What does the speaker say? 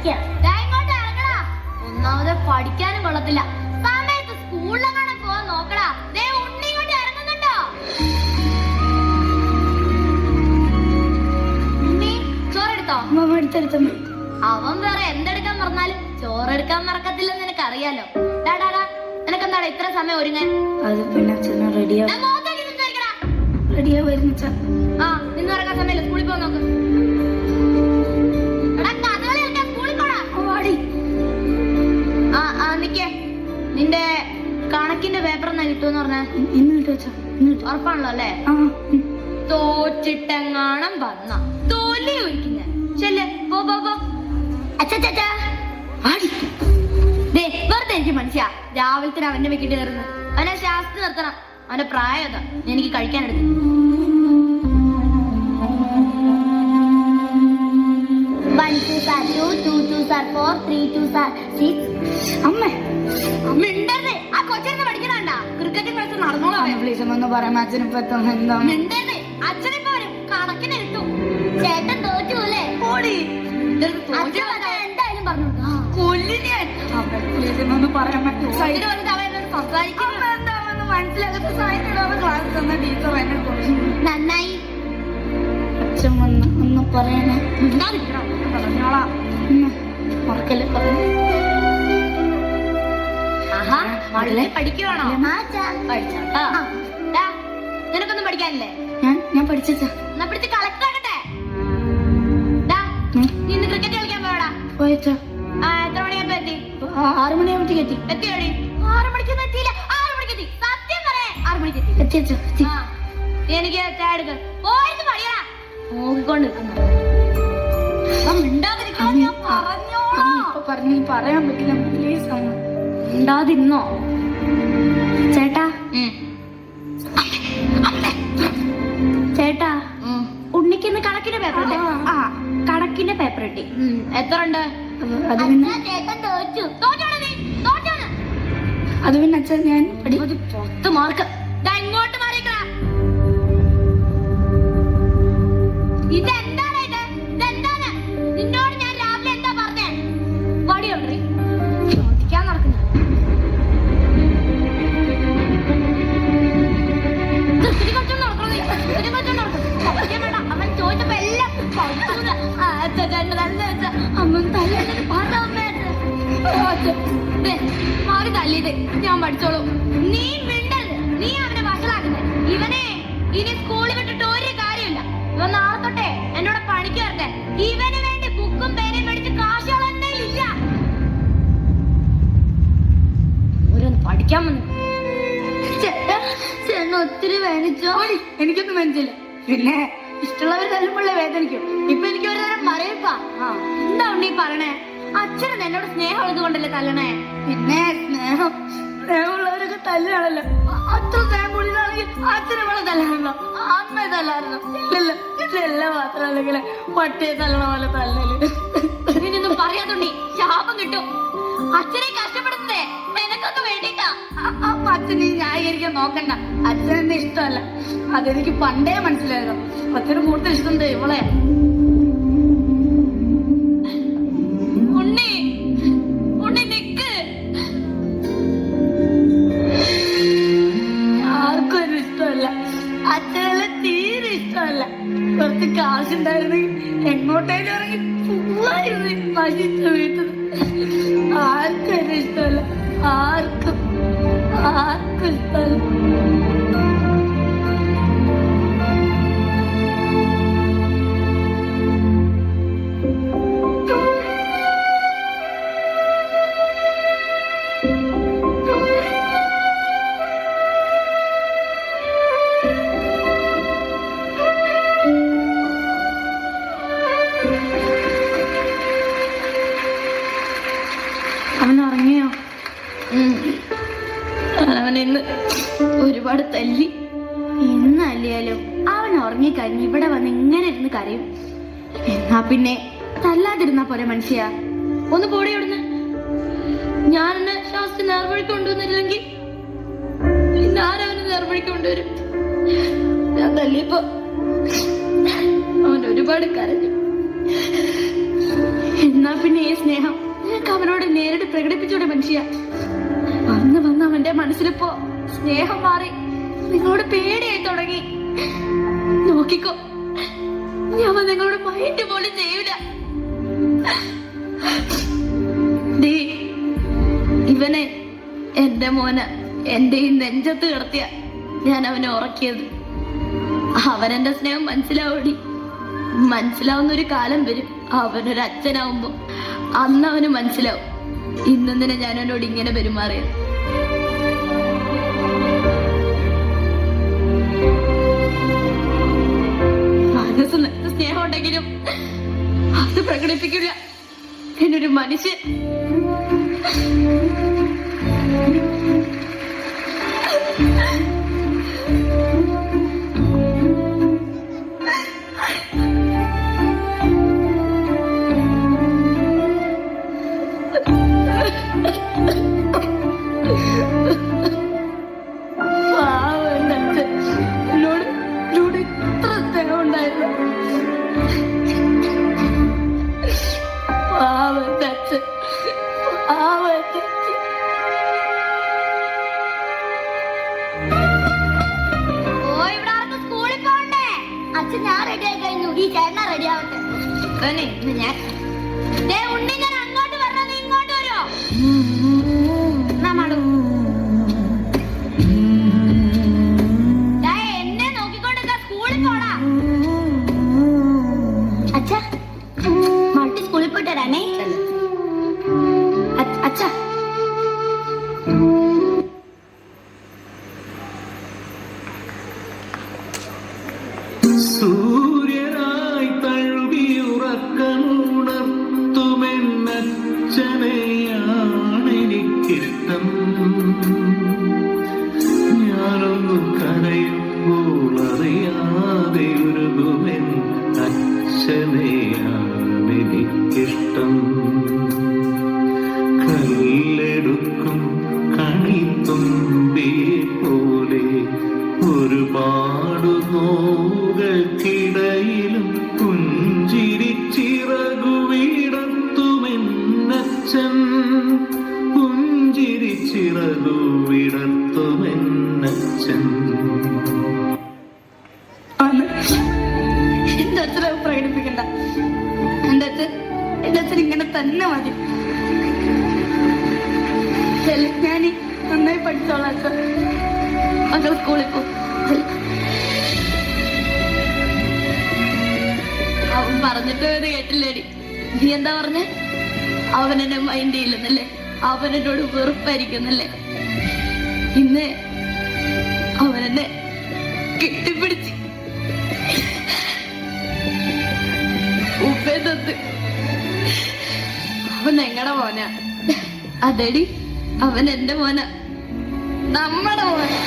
പഠിക്കാം. ഇങ്ങോട്ട് ഇറങ്ങടാ. ഒന്നാമത് പഠിക്കാനും കൊള്ളത്തില്ല. സമയത്ത് സ്കൂളിലെങ്ങാനും പോവാൻ നോക്കടാ. ദേ ഉണ്ണി ഇങ്ങോട്ട് ഇറങ്ങുന്നുണ്ടോ? ഉണ്ണി ചോറെടുത്തോ? എടുത്തെടുത്തമ്മ. അവൻ വേറെ എന്തെടുക്കാൻ പറഞ്ഞാലും ചോറെടുക്കാൻ മറക്കത്തില്ലെന്ന് നിനക്ക് അറിയാലോ. ഡാടാ നിനക്കെന്താടാ ഇത്ര സമയം ഒരുങ്ങാൻ? അത് പിന്നെ റെഡിയാ വരുന്ന. ആ നിന്ന് ഇറങ്ങാൻ സമയമില്ല. സ്കൂളിൽ പോകാൻ നോക്ക്. നിക്കേ, നിന്റെ കണക്കിന്റെ പേപ്പർ എന്നാ കിട്ടുമെന്ന് പറഞ്ഞാ ഉറപ്പാണല്ലോ അല്ലേ? തോറ്റിട്ടെങ്ങാണം വന്ന തോലി ഒഴിക്കുന്ന ചെല്ലേ. വെറുതെ എനിക്ക് മനസ്സിലാ രാവിലത്തിന് അവന്റെ വെക്കിട്ട് കയറുന്നു. അവനെ ശാസ്ത്രം നിർത്തണം. അവന്റെ പ്രായം എനിക്ക് കഴിക്കാനെടുത്തു. ആ കൊച്ചിനെ പഠിക്കണണ്ട. ക്രിക്കറ്റ് കളിച്ച് നടന്നോളാം. അച്ഛനിപ്പോ വരും. കണക്കിന് കിട്ടും. ചേട്ടൻ തോറ്റു അല്ലേ? എന്തായാലും പറഞ്ഞു നന്നായി. അച്ഛൻ വന്ന് ഒന്ന് പറയണേ. പഠിക്കുവാണോ? നിനക്കൊന്നും പഠിക്കാനില്ലേ? ഞാൻ പഠിച്ചാ. എന്നാ പിടിച്ച് കളക്ട് ആക്കട്ടെ. ഇന്ന് ക്രിക്കറ്റ് കളിക്കാൻ പോയടാ. പോയച്ചാ. എത്ര മണിയാകുമ്പോ എത്തി? 6 മണിയാകുമ്പോ എത്തി. എത്തിയോടി? 6 മണിക്കൊന്നും എത്തിയില്ല. 6 മണിക്ക് എത്തി. സത്യം പറയേ 6 മണിക്ക് എത്തി. എനിക്ക് ചായ എടുക്ക. പോയിട്ട് പണിയാ നോക്കിക്കൊണ്ട് നിൽക്കുന്നു. പറയാൻ പറ്റില്ല. പ്ലീസ് ഉണ്ടാതിരുന്നോ ചേട്ടാ? ചേട്ടാ ഉണ്ണിക്ക് കണക്കിന്റെ പേപ്പർ ഉണ്ട്. കണക്കിന്റെ പേപ്പർ കിട്ടി. എത്ര ഉണ്ട്? അത് പിന്നെ അച്ഛൻ ഞാൻ 10 മാർക്ക്. ഇങ്ങോട്ട് മാറിക്കടാ. ഇതെന്താണ് ഇതെന്താണ്? നിന്നോട് ഞാൻ രാവിലെ എന്താ പറഞ്ഞേ? വടിയുണ്ട് ചോദിക്കാൻ നടക്കുന്നു. അവൻ ചോദിച്ചപ്പോ എല്ലാം അമ്മ മാറി തല്ലിയത് ഞാൻ പഠിച്ചോളൂ. നീ മിണ്ടരുത്. നീ അവനെ വഷളാക്കുന്നത്. ഇവനെ ഇനി സ്കൂളിൽ വിട്ടിട്ട് ഒരു കാര്യമില്ല. ഇവൻ നാളെ തൊട്ടേ എന്നോട് പണിക്ക് വരട്ടെ. ഇവന് വേണ്ടി ബുക്കും പേനയും മേടിച്ച് കാശുകൾ എന്നെ ഇല്ല. ഓരോന്ന് പഠിക്കാൻ വന്നു. ചേട്ടൻ ഒത്തിരി വേദനിച്ചോ? എനിക്കൊന്നും വേദനിച്ചില്ല. പിന്നെ ഇഷ്ടമുള്ളവർ തല്ലുമ്പോഴേ വേദനിക്കും. ഇപ്പൊ എനിക്ക് ഒരു നേരം പറയപ്പാ. എന്താ ഉണ്ണീ പറയണേ? അച്ഛനും എന്നോട് സ്നേഹം ഉള്ളത് കൊണ്ടല്ലേ തല്ലണേ? പിന്നെ സ്നേഹമുള്ളവരൊക്കെ തല്ലാണല്ലോ. അത്ര സ്നേഹം കൂടിയാണെങ്കിൽ അച്ഛനെ വേണം തല്ലാറുണ്ടോ? അമ്മയെ തല്ലാറുണ്ടോ? ഇല്ലല്ലോ. ഇതെല്ലാം മാത്രമല്ലെങ്കിൽ പട്ടിയെ തല്ലണ പോലെ തല്ലല്. ഇതിനൊന്നും പറയാതുണ്ണി, ശാപം കിട്ടും. അച്ഛനെ കഷ്ടപ്പെടുത്തേ നിനക്കൊക്കെ വേണ്ടിട്ടാ. അച്ഛനെ ന്യായീകരിക്കാൻ നോക്കണ്ട. അച്ഛനെന്നെ ഇഷ്ടമല്ല. അതെനിക്ക് പണ്ടേ മനസ്സിലായതോ. അച്ഛന് കൂടുതൽ ഇഷ്ടം ഇവളെ. ഉണ്ണി നിക്ക്. ആർക്കും ഒരു ഇഷ്ടമല്ല. അച്ഛനെ തീരെ ഇഷ്ടമല്ല. കുറച്ച് കാശുണ്ടായിരുന്നെങ്കിൽ എങ്ങോട്ടേലും ഇറങ്ങി പോവായിരുന്നു. നശിച്ച വീട്ടിൽ ആർക്കും ഒരു ഇഷ്ടമല്ല. ആർക്കും ഇഷ്ടമല്ല. അവൻ ഉറങ്ങിയോ? അവനിന്ന് ഒരുപാട് തല്ലി. ഇന്നല്ലയാലും അവൻ ഉറങ്ങിക്കഴിഞ്ഞ് ഇവിടെ വന്ന് ഇങ്ങനെ ഇരുന്ന് കരയും. എന്നാ പിന്നെ തല്ലാതിരുന്നാ പോരെ മനുഷ്യ. ഒന്ന് പോടി അവിടുന്ന്. ഞാനെന്നെ ശാസ്ത്രി നേർവഴിക്ക് കൊണ്ടുവന്നില്ലെങ്കിൽ പിന്നെ ആരവന് നേർവഴിക്ക് കൊണ്ടുവരും? ഞാൻ തല്ലിയപ്പോ അവൻ ഒരുപാട് കരഞ്ഞു. എന്നാ പിന്നെ ഈ സ്നേഹം നിനക്ക് അവനോട് നേരിട്ട് പ്രകടിപ്പിച്ചൂടെ മനുഷ്യ? വന്ന് വന്ന് അവന്റെ മനസ്സിലിപ്പോ സ്നേഹം മാറി നിങ്ങളോട് പേടിയായി തുടങ്ങി. നോക്കിക്കോ, ഇനി അവൻ നിങ്ങളോട് മൈൻഡ് പോലും ചെയ്യൂല. ദേ, ഇവനെ എന്റെ മോന് എന്റെ ഈ നെഞ്ചത്ത് കിടത്തിയ ഞാൻ അവനെ ഉറക്കിയത്. അവനെന്റെ സ്നേഹം മനസ്സിലാവൂടി. മനസ്സിലാവുന്ന ഒരു കാലം വരും. അവനൊരു അച്ഛനാവുമ്പോ അന്ന് അവന് മനസ്സിലാവും ഇന്നെന്തിനാ ഞാൻ അവനോട് ഇങ്ങനെ പെരുമാറിയത്. മനസ്സിന് സ്നേഹം ഉണ്ടെങ്കിലും അത് പ്രകടിപ്പിക്കില്ല എന്നൊരു മനുഷ്യൻ. ഞാൻ റെഡി ആയി കഴിഞ്ഞു. ഈ ചേട്ടനാ റെഡി ആവട്ടെ. ഞാൻ ഉണ്ണി, ഞാൻ അങ്ങോട്ട് പറഞ്ഞോ, നീ ഇങ്ങോട്ട് വരുമോ? എന്നെ നോക്കിക്കൊണ്ടിരിക്ക, സ്കൂളിൽ പോടാ. അച്ഛാ, മൾട്ടി സ്കൂളിൽ പോയിട്ട് വരാമേ. അച്ഛാ, സൂര്യനായി തഴുകിയുറക്കമുണർത്തുമെന്നച്ഛനെയാണെനിക്കിഷ്ടം. ഞാനൊന്നു കരയുമ്പോൾ അറിയാതെ ഉരുകുമെൻ അച്ഛനെയാണെനിക്കിഷ്ടം. കല്ലെടുക്കും കണിത്തുമ്പിയെ പോലെ ഒരുപാട് നോകൾക്കിടയിലും പുഞ്ചിരിച്ചിറകുവിടത്തുമെന്നച്ഛൻ. പുഞ്ചിരിച്ചിറകുവിടത്തുമെന്നച്ഛൻ. എന്റെ അച്ഛനെ പ്രകടിപ്പിക്കണ്ട. എന്റെ അച്ഛൻ ഇങ്ങനെ തന്നെ മതി. ഞാൻ നന്നായി പഠിച്ചോളാം അച്ഛൻ. മക്കൾ സ്കൂളിൽ പോകും. അവൻ പറഞ്ഞിട്ട് ഇത് കേട്ടില്ലേടി? നീ എന്താ പറഞ്ഞേ? അവനെന്നെ മൈൻഡ് ചെയ്യില്ലെന്നല്ലേ? അവനെന്നോട് വെറുപ്പായിരിക്കുന്നല്ലേ? ഇന്ന് അവനെന്നെ കെട്ടിപ്പിടിച്ച് ഉപ്പേ തത്ത്. അവൻ എങ്ങടെ മോനാ? അതെടി, അവൻ എന്റെ മോനാ, നമ്മുടെ മോനാ.